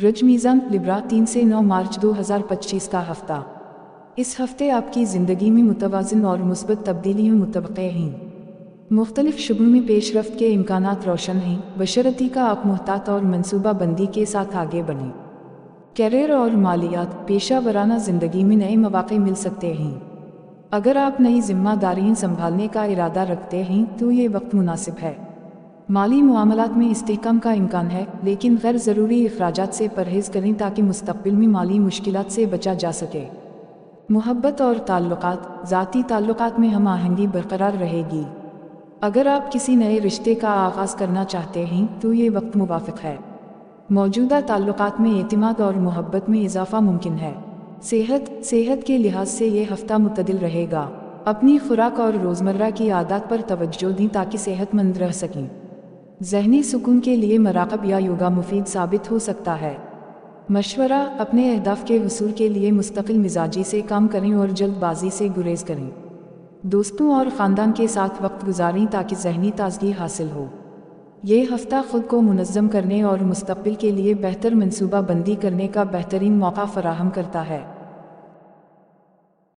برج میزان لبرا 3 سے 9 مارچ 2025 کا ہفتہ۔ اس ہفتے آپ کی زندگی میں متوازن اور مثبت تبدیلیاں متوقع ہیں۔ مختلف شعبوں میں پیش رفت کے امکانات روشن ہیں، بشرطیکہ کا آپ محتاط اور منصوبہ بندی کے ساتھ آگے بڑھیں۔ کیریئر اور مالیات، پیشہ ورانہ زندگی میں نئے مواقع مل سکتے ہیں۔ اگر آپ نئی ذمہ داریاں سنبھالنے کا ارادہ رکھتے ہیں تو یہ وقت مناسب ہے۔ مالی معاملات میں استحکام کا امکان ہے، لیکن غیر ضروری اخراجات سے پرہیز کریں تاکہ مستقبل میں مالی مشکلات سے بچا جا سکے۔ محبت اور تعلقات، ذاتی تعلقات میں ہم آہنگی برقرار رہے گی۔ اگر آپ کسی نئے رشتے کا آغاز کرنا چاہتے ہیں تو یہ وقت موافق ہے۔ موجودہ تعلقات میں اعتماد اور محبت میں اضافہ ممکن ہے۔ صحت کے لحاظ سے یہ ہفتہ معتدل رہے گا۔ اپنی خوراک اور روزمرہ کی عادات پر توجہ دیں تاکہ صحت مند رہ سکیں۔ ذہنی سکون کے لیے مراقبہ یا یوگا مفید ثابت ہو سکتا ہے۔ مشورہ، اپنے اہداف کے حصول کے لیے مستقل مزاجی سے کام کریں اور جلد بازی سے گریز کریں۔ دوستوں اور خاندان کے ساتھ وقت گزاریں تاکہ ذہنی تازگی حاصل ہو۔ یہ ہفتہ خود کو منظم کرنے اور مستقبل کے لیے بہتر منصوبہ بندی کرنے کا بہترین موقع فراہم کرتا ہے۔